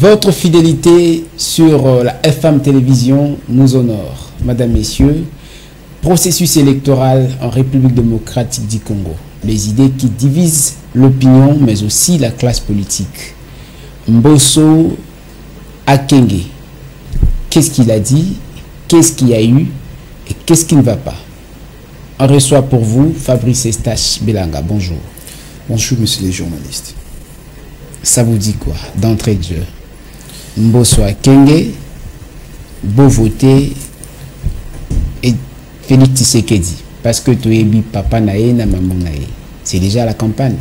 Votre fidélité sur la FM Télévision nous honore. Madame, Messieurs, processus électoral en République démocratique du Congo. Les idées qui divisent l'opinion, mais aussi la classe politique. Mbosso Akenge, qu'est-ce qu'il a dit? Qu'est-ce qu'il y a eu? Et qu'est-ce qui ne va pas? On reçoit pour vous Fabrice Estache Belanga. Bonjour. Bonjour, monsieur les journalistes. Ça vous dit quoi d'entrée de jeu? Mbosso Akenge, beau voter et Félix Tshisekedi. Parce que tu es papa naé na maman naé. C'est déjà la campagne.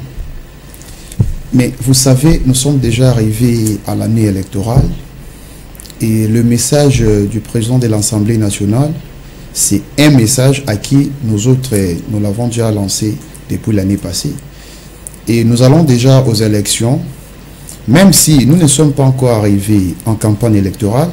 Mais vous savez, nous sommes déjà arrivés à l'année électorale et le message du président de l'Assemblée nationale, c'est un message à qui nous autres, nous l'avons déjà lancé depuis l'année passée. Et nous allons déjà aux élections, même si nous ne sommes pas encore arrivés en campagne électorale,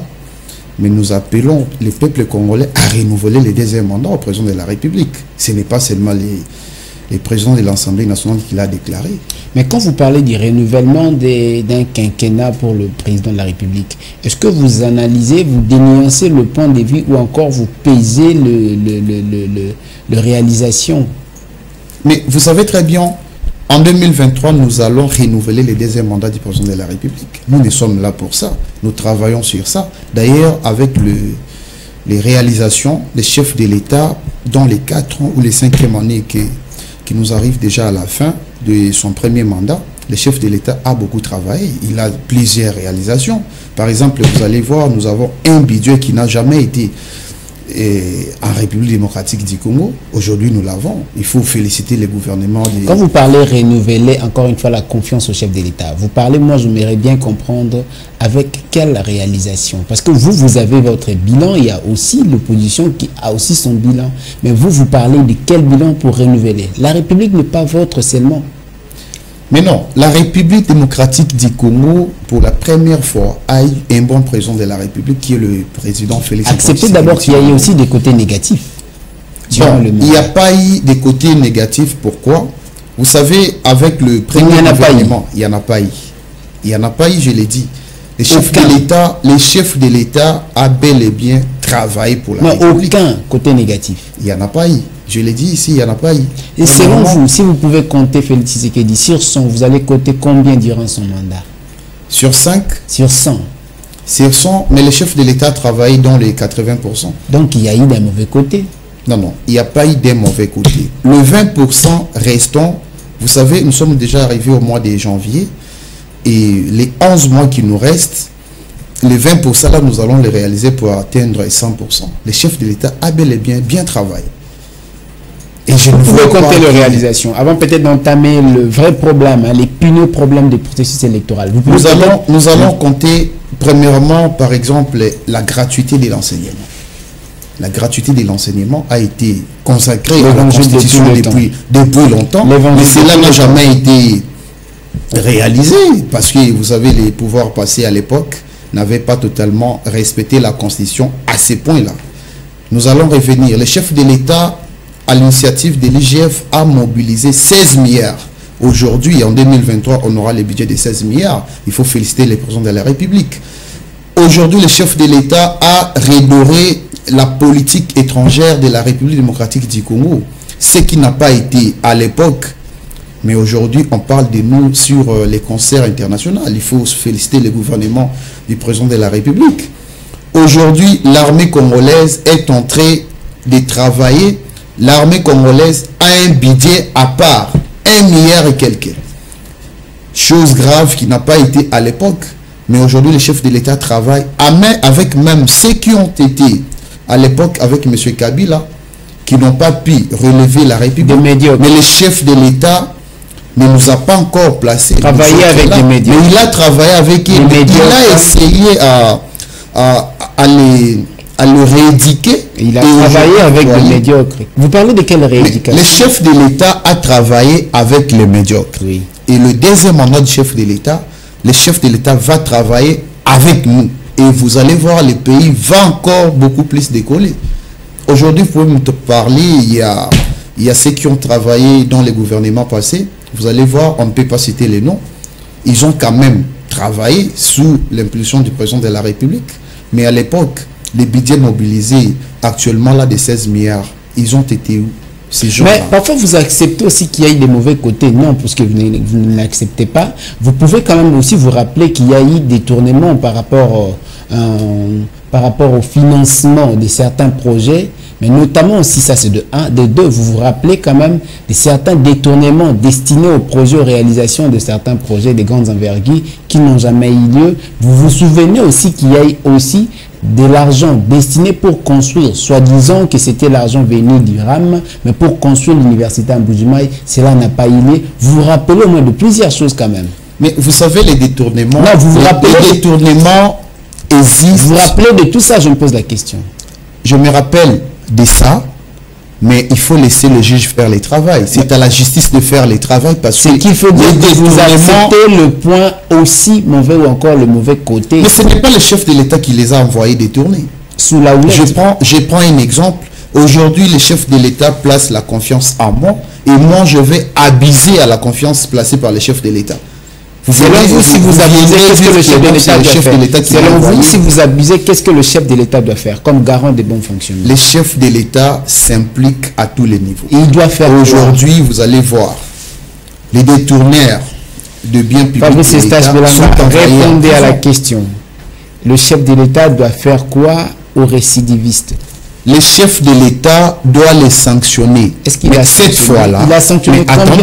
mais nous appelons les peuples congolais à renouveler le deuxième mandat au président de la République. Ce n'est pas seulement les présidents de l'Assemblée nationale qui l'a déclaré. Mais quand vous parlez du renouvellement d'un quinquennat pour le président de la République, est-ce que vous analysez, vous dénuancez le point de vue ou encore vous pesez le réalisation? Mais vous savez très bien, en 2023, nous allons renouveler le deuxième mandat du président de la République. Nous ne sommes là pour ça. Nous travaillons sur ça. D'ailleurs, avec les réalisations des chefs de l'État dans les 4 ans ou les 5e années qui nous arrivent déjà à la fin de son premier mandat, le chef de l'État a beaucoup travaillé. Il a plusieurs réalisations. Par exemple, vous allez voir, nous avons un budget qui n'a jamais été en République démocratique du Congo. Aujourd'hui, nous l'avons. Il faut féliciter le gouvernement. Quand vous parlez renouveler encore une fois la confiance au chef de l'État, vous parlez, moi, je m'aimerais bien comprendre avec quelle réalisation. Parce que vous avez votre bilan, il y a aussi l'opposition qui a aussi son bilan. Mais vous parlez de quel bilan pour renouveler? La République n'est pas votre seulement. Mais non, la République démocratique du Congo, pour la première fois, a eu un bon président de la République qui est le président Félix Tshisekedi. Acceptez d'abord qu'il y a eu aussi des côtés négatifs. Bon, il n'y a pas eu des côtés négatifs. Pourquoi? Vous savez, avec le premier gouvernement, il n'y en a pas eu. Il n'y en a pas eu, je l'ai dit. Les chefs de l'État ont bel et bien travaillé pour la République. Aucun côté négatif. Il n'y en a pas eu. Je l'ai dit ici, il n'y en a pas eu. Et selon vous, si vous pouvez compter Félix Tshisekedi sur 100, vous allez compter combien durant son mandat? Sur 5? Sur 100. Sur 100, mais le chef de l'État travaille dans les 80%. Donc il y a eu des mauvais côtés? Non, non, il n'y a pas eu des mauvais côtés. Le 20% restant, vous savez, nous sommes déjà arrivés au mois de janvier et les 11 mois qui nous restent, les 20% là, nous allons les réaliser pour atteindre 100%. Le chef de l'État a bel et bien travaillé. Et je ne veux compter les réalisations. Avant peut-être d'entamer le vrai problème, hein, l'épineux problème du processus électoral. Nous allons compter, premièrement, par exemple, la gratuité de l'enseignement. La gratuité de l'enseignement a été consacrée à la Constitution depuis longtemps. Mais cela n'a jamais été réalisé parce que, vous savez, les pouvoirs passés à l'époque n'avaient pas totalement respecté la Constitution à ces points-là. Nous allons revenir. Le chef de l'État, à l'initiative de l'IGF, a mobilisé 16 milliards. Aujourd'hui, en 2023, on aura le budget de 16 milliards. Il faut féliciter les présidents de la République. Aujourd'hui, le chef de l'État a redoré la politique étrangère de la République démocratique du Congo. Ce qui n'a pas été à l'époque. Mais aujourd'hui, on parle de nous sur les concerts internationaux. Il faut féliciter le gouvernement du président de la République. Aujourd'hui, l'armée congolaise est en train de travailler. L'armée congolaise a un budget à part, 1 milliard et quelques. Chose grave qui n'a pas été à l'époque. Mais aujourd'hui, les chefs de l'État travaillent avec même ceux qui ont été à l'époque avec M. Kabila, qui n'ont pas pu relever la République. Mais le chef de l'État ne nous a pas encore placé. Travailler avec les médias. Mais il a travaillé avec eux. Il a essayé à le rééduquer. Il a travaillé avec les médiocres. Vous parlez de quelle rééducation? Le chef de l'État a travaillé avec les médiocres. Oui. Et le deuxième mandat du chef de l'État, le chef de l'État va travailler avec nous. Et vous allez voir, le pays va encore beaucoup plus décoller. Aujourd'hui, vous pouvez me parler, il y a ceux qui ont travaillé dans les gouvernements passés. Vous allez voir, on ne peut pas citer les noms. Ils ont quand même travaillé travaillé sous l'impulsion du président de la République. Mais à l'époque, les budgets mobilisés actuellement là de 16 milliards, ils ont été où ces jours-là? Mais parfois vous acceptez aussi qu'il y a eu des mauvais côtés. Non, parce que vous ne l'acceptez pas. Vous pouvez quand même aussi vous rappeler qu'il y a eu des détournements par rapport au financement de certains projets. Mais notamment aussi, ça c'est de 1, de 2, vous vous rappelez quand même de certains détournements destinés aux projets, aux réalisations de certains projets de grandes envergures qui n'ont jamais eu lieu. Vous vous souvenez aussi qu'il y a eu aussi de l'argent destiné pour construire, soi-disant que c'était l'argent venu du RAM, mais pour construire l'université en Bujimaï, cela n'a pas eu lieu. Vous vous rappelez au moins de plusieurs choses quand même. Mais vous savez, les détournements, non, vous vous rappelez les détournements existent. Vous vous rappelez de tout ça, je me pose la question. Je me rappelle de ça, mais il faut laisser le juge faire les travaux. C'est à la justice de faire les travaux parce que qu'il faut dire que vous acceptez le point aussi mauvais ou encore le mauvais côté. Mais ce n'est pas le chef de l'État qui les a envoyés détourner. Sous la houlette. Je prends un exemple. Aujourd'hui, le chef de l'État place la confiance en moi et moi, je vais abuser à la confiance placée par le chef de l'État. Selon vous, si vous abusez, qu'est-ce que le chef de l'État doit faire? Selon vous, si vous abusez, qu'est-ce que le chef de l'État doit faire comme garant des bons fonctionnements? Le chef de l'État s'implique à tous les niveaux. Et il doit faire aujourd'hui, vous allez voir, les détourneurs de biens publics. Fabrice Estache-Belanga, répondez à la question. Le chef de l'État doit faire quoi aux récidivistes? Le chef de l'État doit les sanctionner. Est-ce qu'il a cette fois-là? Il a sanctionné attendez,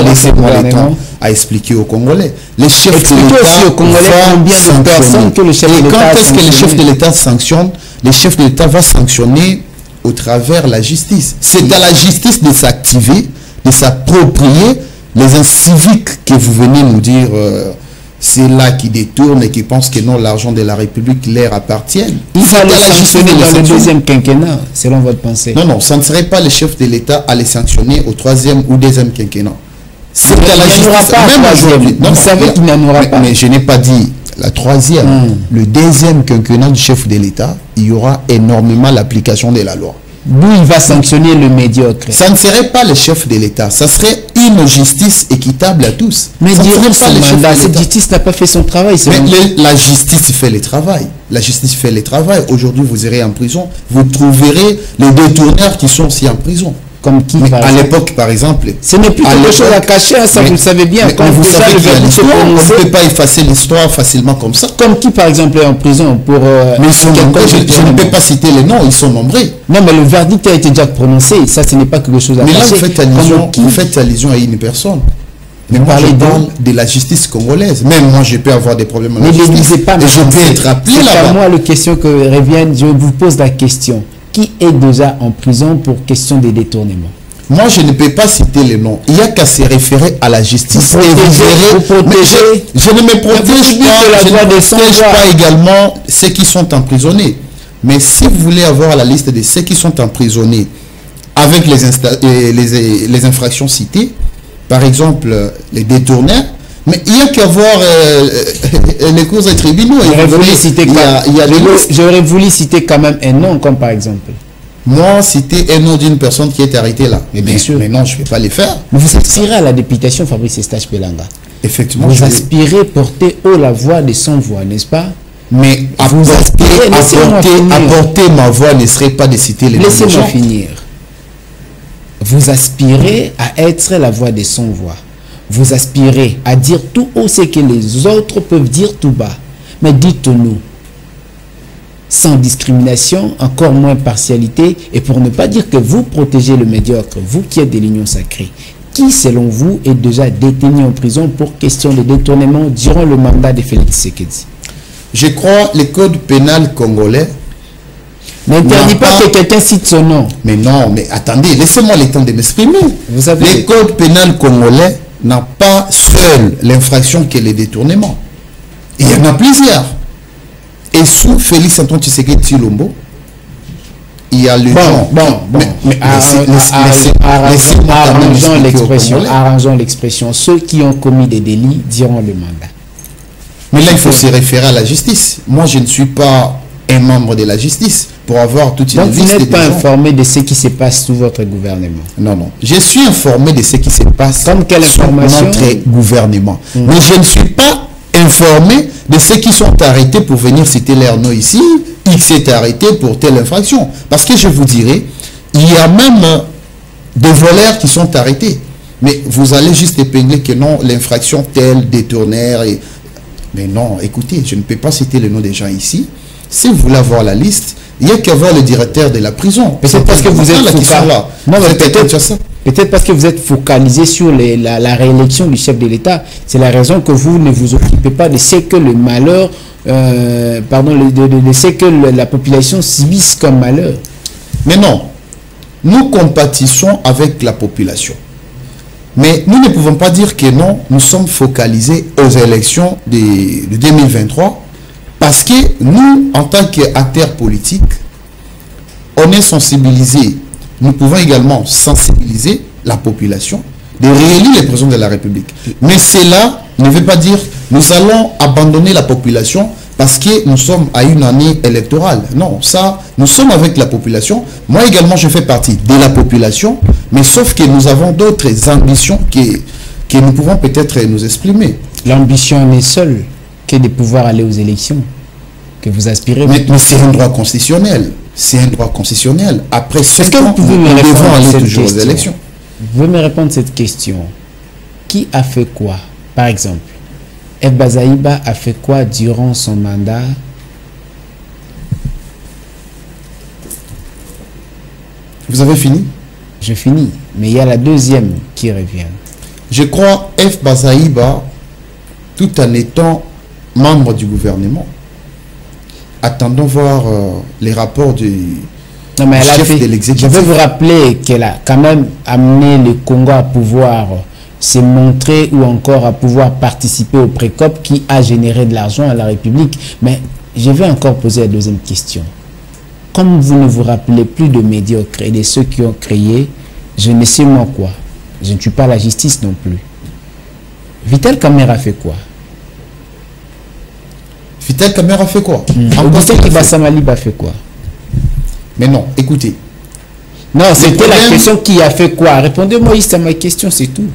laissez-moi le temps à expliquer aux Congolais. Le chef de l'État que le chef de l'État quand est-ce que le chef de l'État sanctionne? Le chef de l'État va sanctionner au travers la justice. C'est à la justice de s'activer, de s'approprier les inciviques que vous venez nous dire. C'est là qui détournent et qui pensent que non, l'argent de la République leur appartient. Il fallait sanctionner dans le deuxième quinquennat, selon votre pensée. Non, non, ça ne serait pas le chef de l'État à les sanctionner au troisième ou deuxième quinquennat. C'est à la justice, même aujourd'hui. Vous savez qu'il n'y en aura pas. Mais je n'ai pas dit la troisième. Le deuxième quinquennat du chef de l'État, il y aura énormément l'application de la loi. D'où il va sanctionner le médiocre. Ça ne serait pas le chef de l'État. Ça serait une justice équitable à tous. Mais cette justice n'a pas fait son travail. Mais la justice fait le travail. La justice fait le travail. Aujourd'hui, vous irez en prison. Vous trouverez les détourneurs qui sont aussi en prison. Comme qui, à l'époque, par exemple. Ce n'est plus quelque chose à cacher, ça vous le savez bien. Quand vous savez qu'il y a l'histoire, on ne peut pas effacer l'histoire facilement comme ça. Comme qui, par exemple, est en prison pour... mais je ne peux pas citer les noms, ils sont nombreux. Non, mais le verdict a été déjà prononcé. Ça, ce n'est pas quelque chose à cacher. Mais là, vous faites allusion à une personne. Mais moi, je parle de la justice congolaise. Même moi, je peux avoir des problèmes avec la justice. Et je peux être appelé là-bas. C'est pas moi la question que revienne. Je vous pose la question. Qui est déjà en prison pour question de détournement? Moi, je ne peux pas citer les noms. Il n'y a qu'à se référer à la justice. Vous protégez. Je ne me protège pas. Je ne protège pas également ceux qui sont emprisonnés. Mais si vous voulez avoir la liste de ceux qui sont emprisonnés avec les infractions citées, par exemple les détourneurs, mais il n'y a qu'à voir les cours et tribunaux. J'aurais voulu citer quand même un nom, comme par exemple. Moi, citer un nom d'une personne qui est arrêtée là. Mais bien sûr. Mais non, je ne vais pas les faire. Vous aspirez à la députation, Fabrice Estache-Belanga. Effectivement. Vous aspirez porter haut la voix de son voix, n'est-ce pas? Mais apporter ma voix ne serait pas de citer les noms. Laissez-moi finir. Vous aspirez à être la voix de son voix. Vous aspirez à dire tout haut ce que les autres peuvent dire tout bas. Mais dites-nous, sans discrimination, encore moins partialité, et pour ne pas dire que vous protégez le médiocre, vous qui êtes de l'Union sacrée, qui selon vous est déjà détenu en prison pour question de détournement durant le mandat de Félix Tshisekedi? Je crois le code pénal congolais n'interdit pas que quelqu'un cite son nom. Mais non, mais attendez, laissez-moi le temps de m'exprimer. Le code pénal congolais n'a pas seul l'infraction que les détournements. Il y en a plusieurs. Et sous Félix Antoine Tshisekedi Tshilombo, il y a le arrangeons l'expression. Ceux qui ont commis des délits diront le mandat. Mais là, il faut se référer à la justice. Moi, je ne suis pas un membre de la justice pour avoir toute une liste. Donc, vous n'êtes pas informé de ce qui se passe sous votre gouvernement? Non, non. Je suis informé de ce qui se passe sous notre gouvernement. Mais je ne suis pas informé de ceux qui sont arrêtés pour venir citer leur nom ici. X est arrêté pour telle infraction. Parce que je vous dirais, il y a même des voleurs qui sont arrêtés. Mais vous allez juste épingler que non, l'infraction telle, détournaire. Mais non, écoutez, je ne peux pas citer le nom des gens ici. Si vous voulez avoir la liste, il n'y a qu'à voir le directeur de la prison. Peut-être parce que vous êtes peut-être parce que vous êtes focalisé sur la réélection du chef de l'État. C'est la raison que vous ne vous occupez pas de ce que le malheur, de ce que la population subisse comme malheur. Mais non, nous compatissons avec la population. Mais nous ne pouvons pas dire que non, nous sommes focalisés aux élections de 2023 parce que nous, en tant qu'acteurs politiques, on est sensibilisés. Nous pouvons également sensibiliser la population de réélire le président de la République. Mais cela ne veut pas dire que nous allons abandonner la population parce que nous sommes à une année électorale. Non, ça, nous sommes avec la population. Moi également, je fais partie de la population, mais sauf que nous avons d'autres ambitions que nous pouvons peut-être nous exprimer. L'ambition n'est seule que de pouvoir aller aux élections, que vous aspirez. Mais c'est un droit constitutionnel. C'est un droit constitutionnel. Après 5 ans, nous devons aller toujours aux élections. Vous pouvez me répondre à cette question. Qui a fait quoi? Par exemple, F. Bazaïba a fait quoi durant son mandat? Vous avez fini? Je finis. Mais il y a la deuxième qui revient. Je crois F. Bazaïba, tout en étant membre du gouvernement, attendons voir les rapports du chef de l'exécutif. Je veux vous rappeler qu'elle a quand même amené le Congo à pouvoir se montrer ou encore à pouvoir participer au Précop qui a généré de l'argent à la République. Mais je vais encore poser la deuxième question. Comme vous ne vous rappelez plus de médiocres et de ceux qui ont créé, je ne sais moi quoi. Je ne suis pas la justice non plus. Vital Kamerhe a fait quoi? Vital Kamerhe a fait quoi? Augustin Kibasa Maliba a fait quoi? Mais non, écoutez. Non, c'était la question qui a fait quoi? Répondez-moi juste à ma question, c'est tout.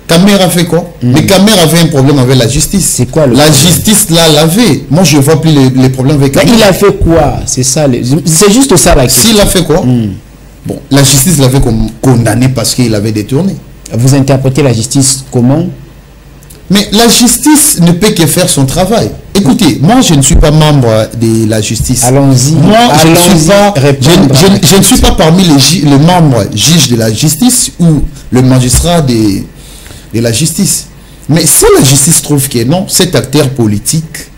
Kamerhe a fait quoi? Mais Kamerhe avait un problème avec la justice. C'est quoi la justice là l'avait. Moi je ne vois plus les problèmes avec Kamerhe. Il a fait quoi? C'est ça. C'est juste ça la question. S'il a fait quoi? Bon, la justice l'avait condamné parce qu'il avait détourné. Vous interprétez la justice comment? Mais la justice ne peut que faire son travail. Écoutez, moi je ne suis pas membre de la justice. Allons-y. Moi je ne suis pas parmi les membres juges de la justice ou le magistrat de la justice. Mais si la justice trouve que non, cet acteur politique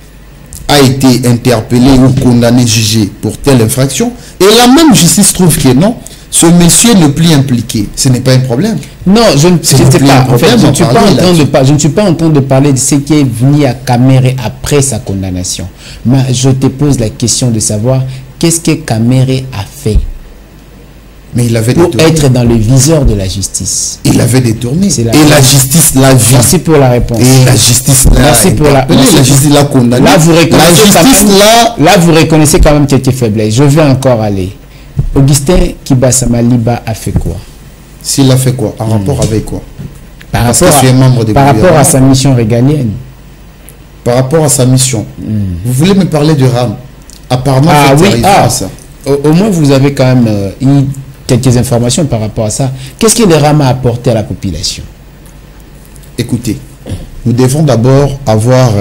a été interpellé ou condamné, jugé pour telle infraction, et la même justice trouve que non, ce monsieur n'est plus impliqué, ce n'est pas un problème. Non, je ne sais pas. En fait, je ne suis pas en train de parler de ce qui est venu à Kamerhe après sa condamnation. Mais je te pose la question de savoir qu'est-ce que Kamerhe a fait. Mais il avait pour être dans le viseur de la justice. Il avait détourné. Et la justice l'a vu. Merci pour la réponse. Et la justice l'a Merci pour la justice l'a condamné. Là, vous reconnaissez quand même quelques faiblesses. Je vais encore aller. Augustin Kibasa Maliba a fait quoi? S'il a fait quoi? En rapport avec quoi? Par rapport à sa mission régalienne. Par rapport à sa mission. Vous voulez me parler de RAM? Apparemment, ça. Au moins, vous avez quand même eu quelques informations par rapport à ça. Qu'est-ce que le RAM a apporté à la population? Écoutez, nous devons d'abord avoir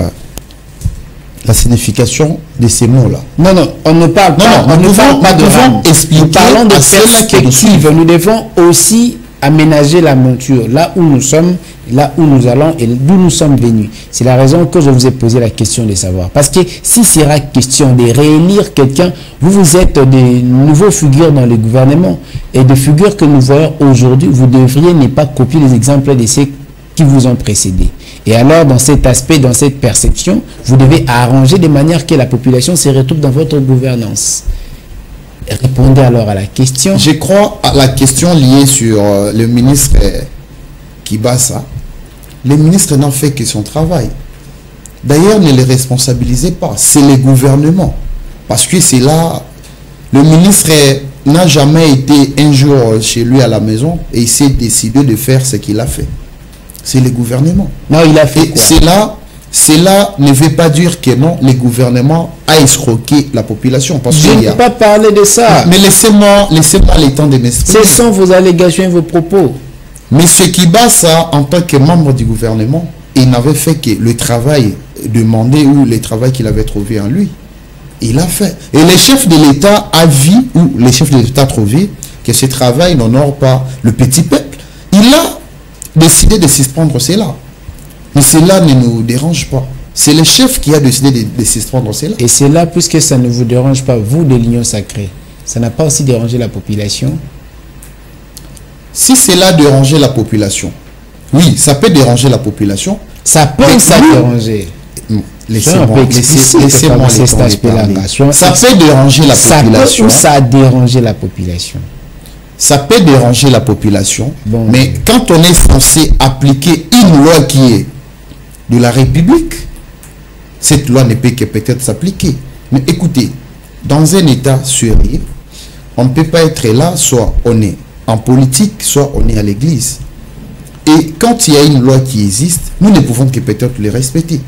la signification de ces mots-là. Non, on ne parle pas, nous devons expliquer. Nous parlons de perspective. Nous devons aussi aménager la monture, là où nous sommes, là où nous allons et d'où nous sommes venus. C'est la raison que je vous ai posé la question de savoir. Parce que s'il sera question de réélire quelqu'un, vous êtes des nouveaux figures dans le gouvernement. Et des figures que nous voyons aujourd'hui, vous devriez ne pas copier les exemples de ceux qui vous ont précédé. Et alors, dans cet aspect, dans cette perception, vous devez arranger de manière que la population se retrouve dans votre gouvernance. Répondez alors à la question. Je crois à la question liée sur le ministre Kibasa. Le ministre n'a fait que son travail. D'ailleurs, ne les responsabilisez pas. C'est le gouvernement. Parce que c'est là, le ministre n'a jamais été un jour chez lui à la maison et il s'est décidé de faire ce qu'il a fait. C'est le gouvernement. Non, il a fait quoi? cela ne veut pas dire que non, le gouvernement a escroqué la population. Parce je ne peux pas parler de ça. Mais laissez-moi le temps de m'exprimer. Ce sont vos allégations et vos propos. Mais ce qui bat ça, en tant que membre du gouvernement, il n'avait fait que le travail demandé ou le travail qu'il avait trouvé en lui. Il a fait. Et le chef de l'État a vu, ou les chefs de l'État a trouvé, que ce travail n'honore pas le petit peuple. Il a décidé de suspendre cela. Mais cela ne nous dérange pas. C'est le chef qui a décidé de suspendre cela. Et c'est là, puisque ça ne vous dérange pas, vous de l'Union sacrée, ça n'a pas aussi dérangé la population? Si cela dérangeait la population, oui, ça peut déranger la population. Ça peut ça déranger. Laissez-moi ça peut déranger la population. Ça a dérangé la population. Ça peut déranger la population. Bon. Mais quand on est censé appliquer une loi qui est de la République, cette loi ne peut que peut-être s'appliquer. Mais écoutez, dans un État sérieux, on ne peut pas être là, soit on est en politique, soit on est à l'église. Et quand il y a une loi qui existe, nous ne pouvons que peut-être les respecter.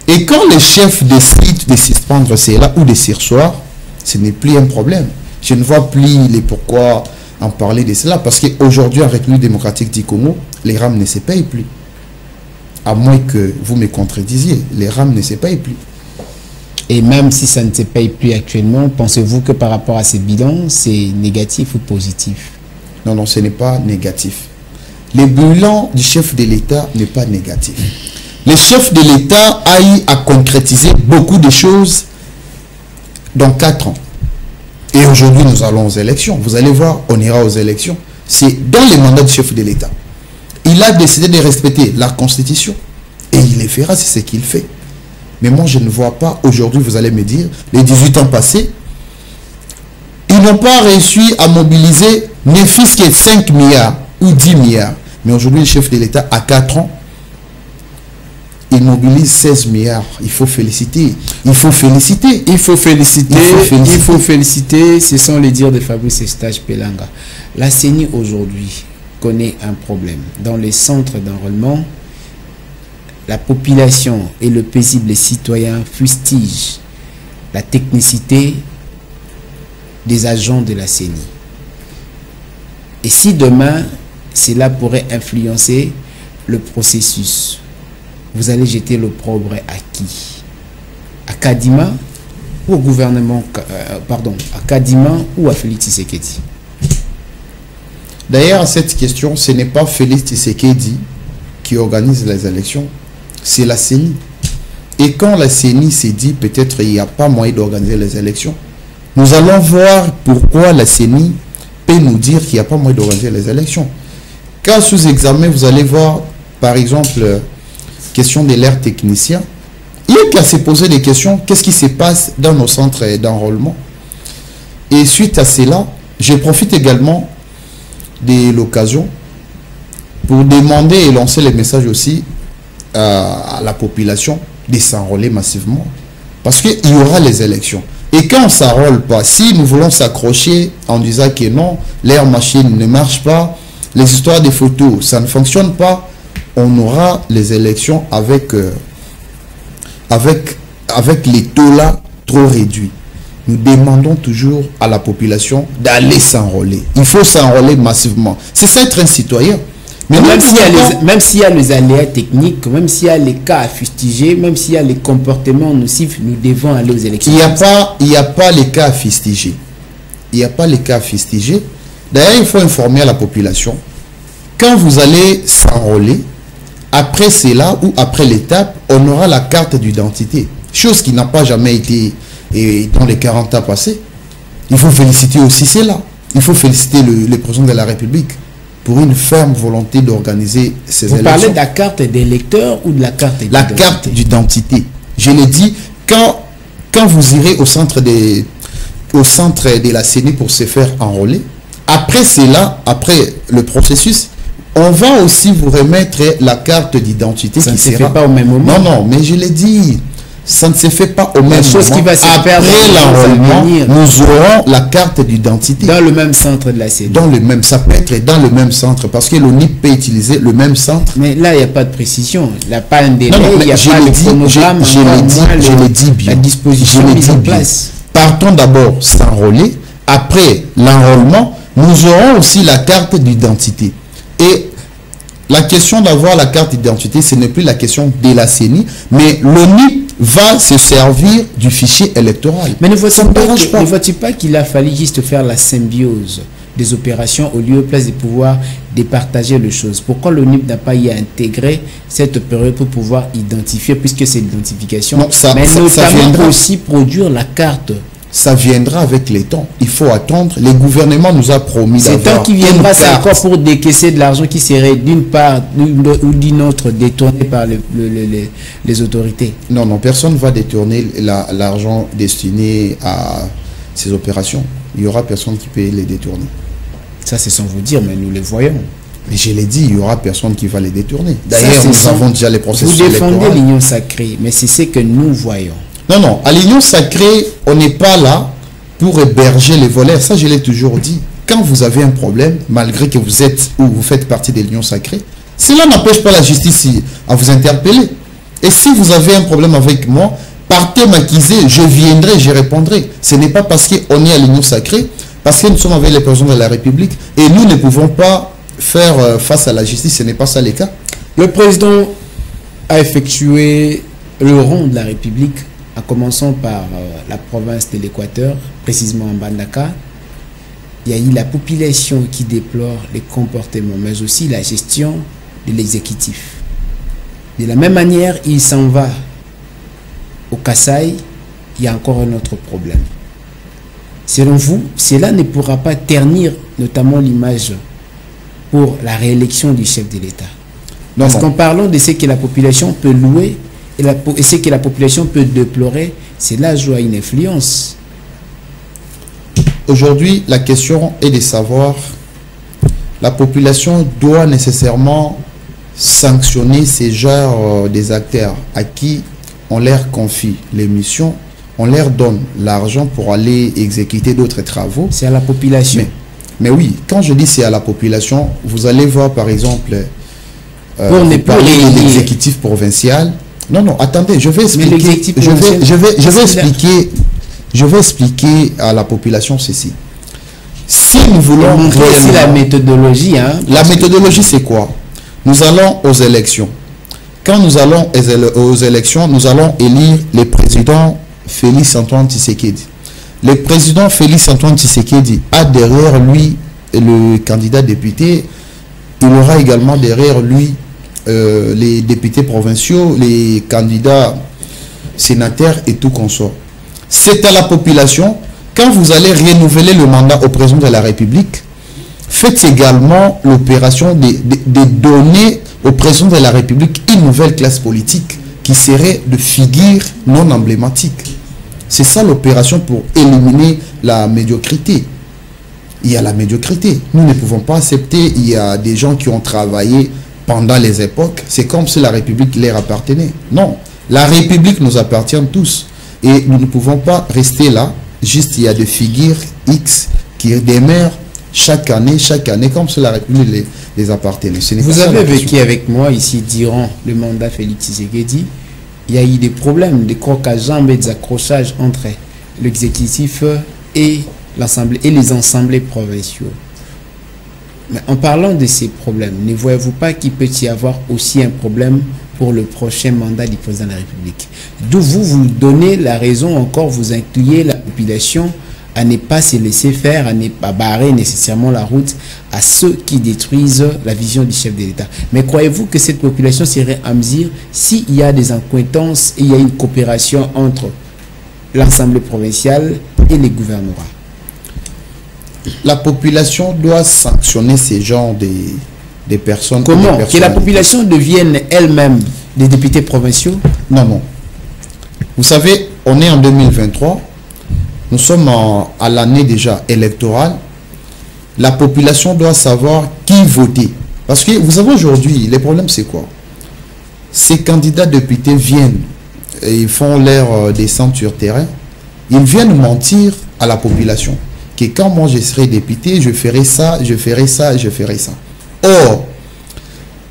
Et quand le chef décide de suspendre cela ou de surseoir, ce n'est plus un problème. Je ne vois plus les pourquoi en parler de cela, parce qu'aujourd'hui, en République démocratique du Congo, les rames ne se payent plus. À moins que vous me contredisiez, les rames ne se payent plus. Et même si ça ne se paye plus actuellement, pensez-vous que par rapport à ces bilans, c'est négatif ou positif? Non, non, ce n'est pas négatif. Le bilan du chef de l'État n'est pas négatif. Le chef de l'État a eu à concrétiser beaucoup de choses dans 4 ans. Et aujourd'hui, nous allons aux élections. Vous allez voir, on ira aux élections. C'est dans le mandat du chef de l'État. Il a décidé de respecter la Constitution. Et il le fera, c'est ce qu'il fait. Mais moi, je ne vois pas, aujourd'hui, vous allez me dire, les 18 ans passés, ils n'ont pas réussi à mobiliser ne fût-ce que 5 milliards ou 10 milliards. Mais aujourd'hui, le chef de l'État, à 4 ans, il mobilise 16 milliards. Il faut féliciter. Il faut féliciter. Il faut féliciter. Il faut féliciter. Ce sont les dires de Fabrice Eustache Pelanga. La CENI aujourd'hui connaît un problème. Dans les centres d'enrôlement, la population et le paisible citoyen fustigent la technicité des agents de la CENI. Et si demain, cela pourrait influencer le processus, vous allez jeter l'opprobre à qui? À Kadima ou au gouvernement, à Kadima ou à Félix Tshisekedi? D'ailleurs, à cette question, ce n'est pas Félix Tshisekedi qui organise les élections, c'est la CENI. Et quand la CENI s'est dit peut-être il n'y a pas moyen d'organiser les élections, nous allons voir pourquoi la CENI peut nous dire qu'il n'y a pas moyen d'organiser les élections. Quand sous examen, vous allez voir, par exemple, question de l'air technicien, il y a qu'à se poser des questions, qu'est-ce qui se passe dans nos centres d'enrôlement? Et suite à cela, je profite également de l'occasion pour demander et lancer les messages aussi à la population de s'enrôler massivement. Parce qu'il y aura les élections. Et quand on ne s'enrôle pas, si nous voulons s'accrocher en disant que non, l'air machine ne marche pas, les histoires des photos, ça ne fonctionne pas, on aura les élections avec les taux là trop réduits. Nous demandons toujours à la population d'aller s'enrôler. Il faut s'enrôler massivement. C'est ça être un citoyen. Mais même s'il y a les aléas techniques, même s'il y a les cas à fustiger, même s'il y a les comportements nocifs, nous devons aller aux élections. Il n'y a pas les cas à fustiger. Il n'y a pas les cas à fustiger. D'ailleurs, il faut informer à la population. Quand vous allez s'enrôler, après cela ou après l'étape, on aura la carte d'identité. Chose qui n'a pas jamais été dans les 40 ans passés. Il faut féliciter aussi cela. Il faut féliciter le président de la République pour une ferme volonté d'organiser ces élections. Vous parlez de la carte d'électeur ou de la carte d'identité? La carte d'identité. Je l'ai dit, quand vous irez au centre de la CENI pour se faire enrôler, après cela, après le processus, on va aussi vous remettre la carte d'identité qui ne se sera... fait pas au même moment. Non, non, mais je l'ai dit. Ça ne se fait pas au même chose moment. Qui va se Après l'enrôlement, nous aurons la carte d'identité. Dans le même centre de la CENI. Ça peut être dans le même centre, parce que l'ONIP peut utiliser le même centre. Mais là, il n'y a pas de précision. Il n'y a pas un délai, il n'y a pas de chronogramme. Je l'ai dit bien. La disposition mise en place. Partons d'abord s'enrôler. Après l'enrôlement, nous aurons aussi la carte d'identité. Et la question d'avoir la carte d'identité, ce n'est plus la question de la CENI, mais l'ONIP va se servir du fichier électoral. Mais ne vois-tu pas qu'il a fallu juste faire la symbiose des opérations au lieu de pouvoir départager les choses? Pourquoi l'ONIP n'a pas y intégré cette période pour pouvoir identifier, puisque c'est l'identification, mais notamment aussi produire la carte? Ça viendra avec les temps. Il faut attendre. Le gouvernement nous a promis d'avoir. C'est temps qui viendra, c'est encore pour décaisser de l'argent qui serait d'une part ou d'une autre détourné par les autorités. Non, personne ne va détourner l'argent destiné à ces opérations. Il n'y aura personne qui peut les détourner. Ça, c'est sans vous dire, mais nous les voyons. Mais je l'ai dit, il n'y aura personne qui va les détourner. D'ailleurs, nous avons déjà les processus électoraux. Vous défendez l'union sacrée, mais c'est ce que nous voyons. Non, à l'union sacrée, on n'est pas là pour héberger les voleurs. Ça, je l'ai toujours dit. Quand vous avez un problème, malgré que vous êtes ou vous faites partie de l'union sacrée, cela n'empêche pas la justice à vous interpeller. Et si vous avez un problème avec moi, partez m'accuser, je viendrai, je répondrai. Ce n'est pas parce qu'on est à l'union sacrée, parce que nous sommes avec les présidents de la République et nous ne pouvons pas faire face à la justice. Ce n'est pas ça le cas. Le président a effectué le rond de la République en commençant par la province de l'Équateur, précisément en Bandaka. Il y a eu la population qui déplore les comportements, mais aussi la gestion de l'exécutif. De la même manière, il s'en va au Kasaï, il y a encore un autre problème. Selon vous, cela ne pourra pas ternir notamment l'image pour la réélection du chef de l'État. Parce qu'en parlant de ce que la population peut louer, et ce que la population peut déplorer, c'est là où a une influence. Aujourd'hui, la question est de savoir, la population doit nécessairement sanctionner ces genres des acteurs à qui on leur confie les missions, on leur donne l'argent pour aller exécuter d'autres travaux. C'est à la population. Mais oui, quand je dis c'est à la population, vous allez voir par exemple, pour ne pas parler de l'exécutif provincial. Non, attendez, je vais expliquer. Je vais expliquer à la population ceci. Si nous voulons réellement, la méthodologie, la méthodologie, c'est quoi? Nous allons aux élections. Quand nous allons aux élections, nous allons élire le président Félix Antoine Tshisekedi. Le président Félix Antoine Tshisekedi a derrière lui le candidat député. Il aura également derrière lui les députés provinciaux, les candidats sénateurs et tout consort. C'est à la population, quand vous allez renouveler le mandat au président de la République, faites également l'opération de donner au président de la République une nouvelle classe politique qui serait de figures non emblématiques. C'est ça l'opération pour éliminer la médiocrité. Il y a la médiocrité. Nous ne pouvons pas accepter, il y a des gens qui ont travaillé pendant les époques, c'est comme si la République leur appartenait. Non, la République nous appartient tous. Et nous ne pouvons pas rester là, juste il y a des figures X qui demeurent chaque année, comme si la République les appartenait. Vous avez vécu avec moi ici durant le mandat Félix Tshisekedi. Il y a eu des problèmes, des crocs à jambes et des accrochages entre l'exécutif et l'Assemblée et les assemblées provinciaux. Mais en parlant de ces problèmes, ne voyez-vous pas qu'il peut y avoir aussi un problème pour le prochain mandat du président de la République? D'où vous donnez la raison encore, vous incluez la population à ne pas se laisser faire, à ne pas barrer nécessairement la route à ceux qui détruisent la vision du chef de l'État. Mais croyez-vous que cette population serait à mesure s'il y a des accointances et il y a une coopération entre l'Assemblée provinciale et les gouvernements? La population doit sanctionner ces genres des personnes. Comment? Que la population devienne elle-même des députés provinciaux? Non. Vous savez, on est en 2023. Nous sommes à l'année déjà électorale. La population doit savoir qui voter. Parce que vous savez aujourd'hui, le problème c'est quoi? Ces candidats députés viennent ils font leur descente sur terrain, ils viennent mentir à la population que quand moi je serai député, je ferai ça, je ferai ça, je ferai ça. Or,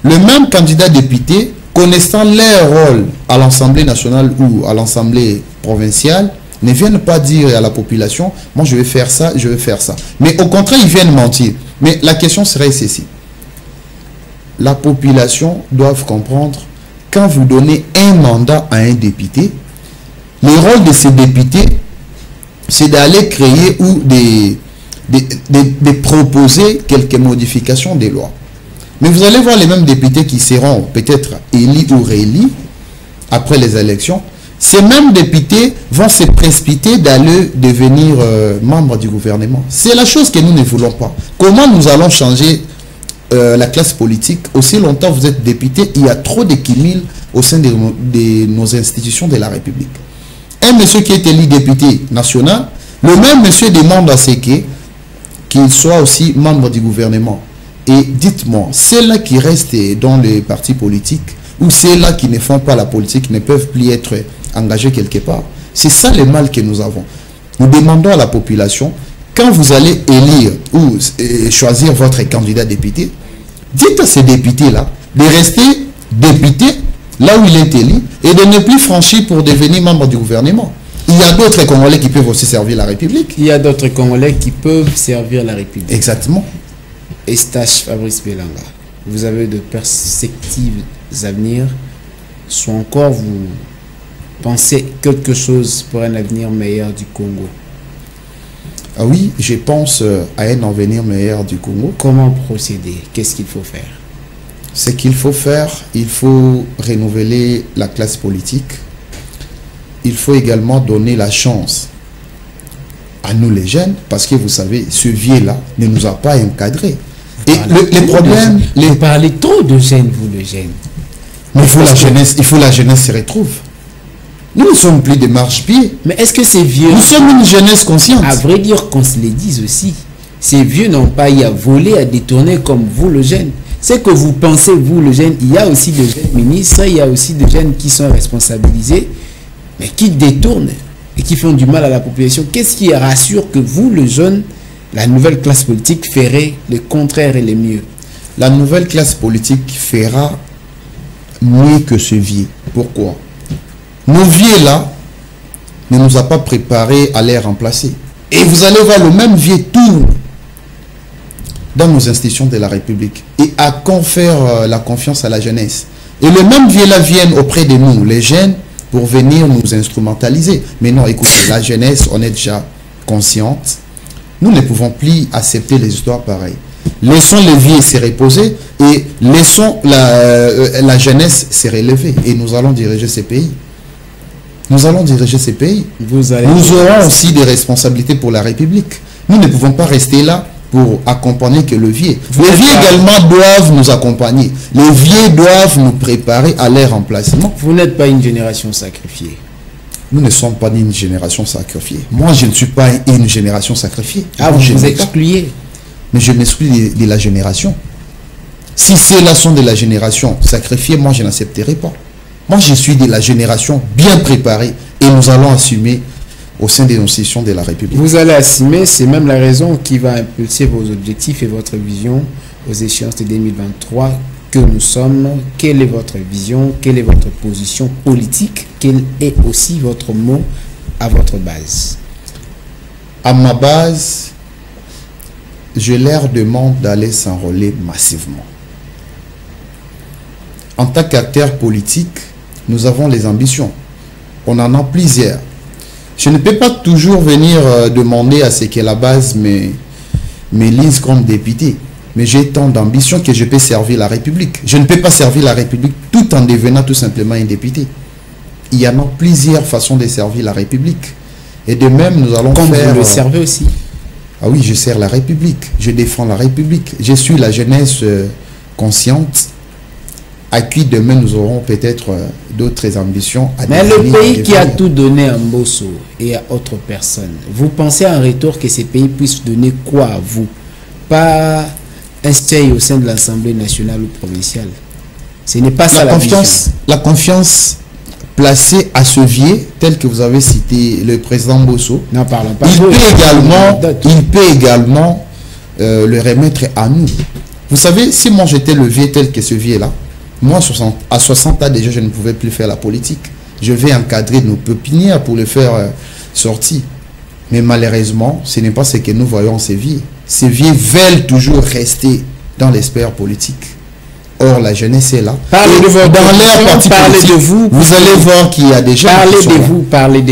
le même candidat député, connaissant leur rôle à l'Assemblée nationale ou à l'Assemblée provinciale, ne viennent pas dire à la population, moi je vais faire ça, je vais faire ça. Mais au contraire, ils viennent mentir. Mais la question serait ceci. La population doit comprendre, quand vous donnez un mandat à un député, le rôle de ce député, c'est d'aller créer ou de proposer quelques modifications des lois. Mais vous allez voir les mêmes députés qui seront peut-être élus ou réélus après les élections. Ces mêmes députés vont se précipiter d'aller devenir membres du gouvernement. C'est la chose que nous ne voulons pas. Comment nous allons changer la classe politique? Aussi longtemps vous êtes député, il y a trop de cumul au sein de nos institutions de la République. Un monsieur qui est élu député national, le même monsieur demande à ce qu'il soit aussi membre du gouvernement. Et dites-moi, ceux-là qui restent dans les partis politiques ou ceux-là qui ne font pas la politique ne peuvent plus être engagés quelque part. C'est ça le mal que nous avons. Nous demandons à la population, quand vous allez élire ou choisir votre candidat député, dites à ces députés-là de rester député là où il est élu et de ne plus franchir pour devenir membre du gouvernement. Il y a d'autres Congolais qui peuvent aussi servir la République. Il y a d'autres Congolais qui peuvent servir la République. Exactement. Eustache Fabrice Belanga, vous avez de perspectives à venir, soit encore vous pensez quelque chose pour un avenir meilleur du Congo? Ah oui, je pense à un avenir meilleur du Congo. Comment procéder? Qu'est-ce qu'il faut faire? Ce qu'il faut faire, il faut renouveler la classe politique. Il faut également donner la chance à nous les jeunes, parce que vous savez, ce vieux-là ne nous a pas encadrés. Et le problème... Vous parlez trop de jeunes, vous les jeunes. Mais il faut la jeunesse se retrouve. Nous ne sommes plus des marche-pieds. Mais est-ce que ces vieux... Nous sommes une jeunesse consciente. À vrai dire, qu'on se les dise aussi. Ces vieux n'ont pas eu à voler, à détourner comme vous, le jeune. C'est que vous pensez, vous, le jeune, il y a aussi de jeunes ministres, il y a aussi de jeunes qui sont responsabilisés, mais qui détournent et qui font du mal à la population. Qu'est-ce qui rassure que vous, le jeune, la nouvelle classe politique ferait le contraire et le mieux? La nouvelle classe politique fera mieux que ce vieux. Pourquoi? Nos vieux là ne nous a pas préparés à les remplacer. Et vous allez voir le même vieux tourne dans nos institutions de la République et à confère la confiance à la jeunesse. Et le même vieux là viennent auprès de nous, les jeunes, pour venir nous instrumentaliser. Mais non, écoutez, la jeunesse, on est déjà consciente. Nous ne pouvons plus accepter les histoires pareilles. Laissons les vieux se reposer et laissons la jeunesse se relever. Et nous allons diriger ces pays. Nous allons diriger ces pays. Nous aurons aussi des responsabilités pour la République. Nous ne pouvons pas rester là pour accompagner que le vieux. Les vieux également doivent nous accompagner. Les vieux doivent nous préparer à leur remplacement. Vous n'êtes pas une génération sacrifiée. Nous ne sommes pas une génération sacrifiée. Moi, je ne suis pas une génération sacrifiée. Ah, vous vous excluez. Mais je m'exclus de la génération. Si ceux-là sont de la génération sacrifiée, moi, je n'accepterai pas. Moi, je suis de la génération bien préparée et nous allons assumer au sein des institutions de la République. Vous allez assumer, c'est même la raison qui va impulser vos objectifs et votre vision aux échéances de 2023 que nous sommes. Quelle est votre vision? Quelle est votre position politique? Quel est aussi votre mot à votre base? À ma base, je leur demande d'aller s'enrôler massivement. En tant qu'acteur politique, nous avons les ambitions. On en a plusieurs. Je ne peux pas toujours venir demander à ce que la base m'élise comme député. Mais j'ai tant d'ambition que je peux servir la République. Je ne peux pas servir la République tout en devenant tout simplement un député. Il y en a plusieurs façons de servir la République. Et de même, nous allons faire... Comme vous le servez aussi. Ah oui, je sers la République. Je défends la République. Je suis la jeunesse consciente à qui demain nous aurons peut-être d'autres ambitions. Mais le pays qui a tout donné à Mbosso et à autres personnes, vous pensez en retour que ces pays puissent donner quoi à vous? Pas un siège au sein de l'Assemblée nationale ou provinciale. Ce n'est pas ça la confiance. La confiance placé à Sevier, tel que vous avez cité le président Bosso. N'en parlons pas. Il peut également le remettre à nous. Vous savez, si moi j'étais le vieux tel que ce vieux-là, moi à 60 ans déjà, je ne pouvais plus faire la politique. Je vais encadrer nos pépinières pour le faire sortir. Mais malheureusement, ce n'est pas ce que nous voyons ces vieux. Ces vieux veulent toujours rester dans l'espère politique. Or, la jeunesse est là. Parlez de votre vision, parlez de vous. Vous allez voir qu'il y a des gens qui sont là. Parlez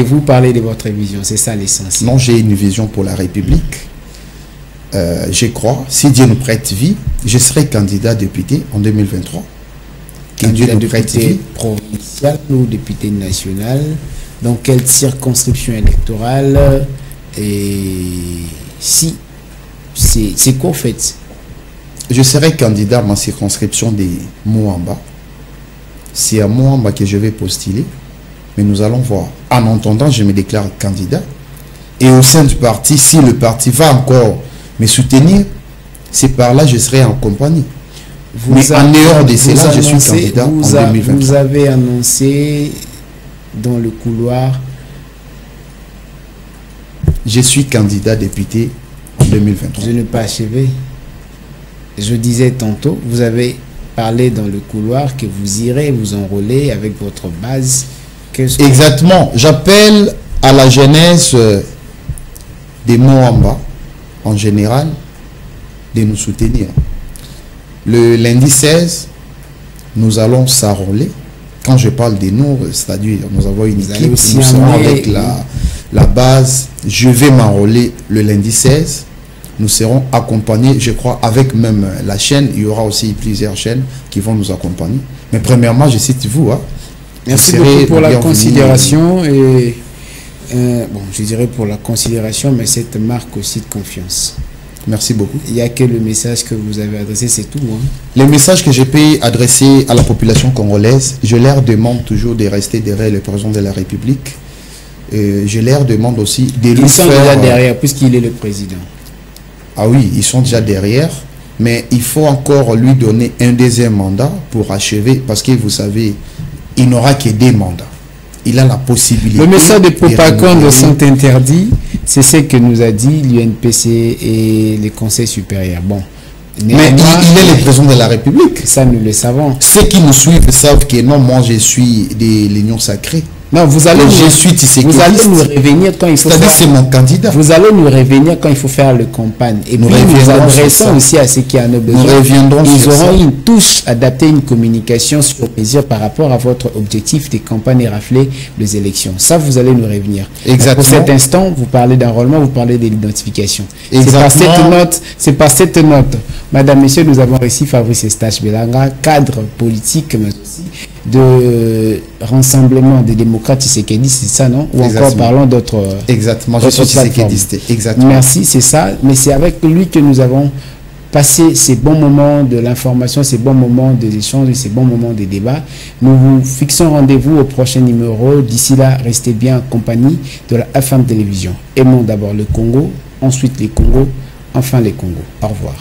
de votre vision. C'est ça l'essentiel. Non, j'ai une vision pour la République. Je crois, si Dieu nous prête vie, je serai candidat député en 2023. Candidat député provincial ou député national. Dans quelle circonscription électorale? Et si c'est quoi en fait? Je serai candidat à ma circonscription de Moamba. C'est à Moamba que je vais postuler. Mais nous allons voir. En entendant, je me déclare candidat. Et au sein du parti, si le parti va encore me soutenir, c'est par là que je serai en compagnie. Mais en dehors de cela, je suis candidat en 2023. Vous avez annoncé dans le couloir. Je suis candidat député en 2023. Je n'ai pas achevé. Je disais tantôt, vous avez parlé dans le couloir que vous irez vous enrôler avec votre base. Exactement. J'appelle à la jeunesse des Moamba, en général, de nous soutenir. Le lundi 16, nous allons s'enrôler. Quand je parle de nous, c'est-à-dire nous avons une équipe, nous serons avec la base. Je vais m'enrôler le lundi 16. Nous serons accompagnés, je crois, avec même la chaîne. Il y aura aussi plusieurs chaînes qui vont nous accompagner. Mais premièrement, je cite vous. Merci beaucoup pour la considération. Et bon, je dirais pour la considération, mais cette marque aussi de confiance. Merci beaucoup. Il n'y a que le message que vous avez adressé, c'est tout. Les messages que je peux adresser à la population congolaise, je leur demande toujours de rester derrière le président de la République. Je leur demande aussi de lui faire... Ils sont déjà derrière, puisqu'il est le président. Ah oui, ils sont déjà derrière, mais il faut encore lui donner un deuxième mandat pour achever, parce que vous savez, il n'aura que 2 mandats. Il a la possibilité... Le message de propagande sont interdits, c'est ce que nous a dit l'UNPC et les conseils supérieurs. Bon. Mais il est le président de la République. Ça, nous le savons. Ceux qui nous suivent savent que non, moi je suis de l'Union sacrée. Non, vous allez nous revenir quand il faut faire... c'est mon candidat. Vous allez nous revenir quand il faut faire le campagne. Et nous nous adressons aussi à ceux qui en ont besoin. Nous reviendrons Ils auront une touche adaptée, une communication sur mesure par rapport à votre objectif des campagnes et rafler les élections. Ça, vous allez nous revenir. Exactement. Pour cet instant, vous parlez d'enrôlement, vous parlez de l'identification. C'est par cette note, Madame, Messieurs, nous avons reçu Fabrice Eustache-Belanga, cadre politique, mais aussi de rassemblement des démocrates tshisekédistes, c'est ça, non? Ou encore parlons d'autres... Exactement, je suis tshisekédiste, exactement. Merci, c'est ça. Mais c'est avec lui que nous avons passé ces bons moments de l'information, ces bons moments des échanges et ces bons moments des débats. Nous vous fixons rendez-vous au prochain numéro. D'ici là, restez bien en compagnie de la FM Télévision. Aimons d'abord le Congo, ensuite les Congos, enfin les Congos. Au revoir.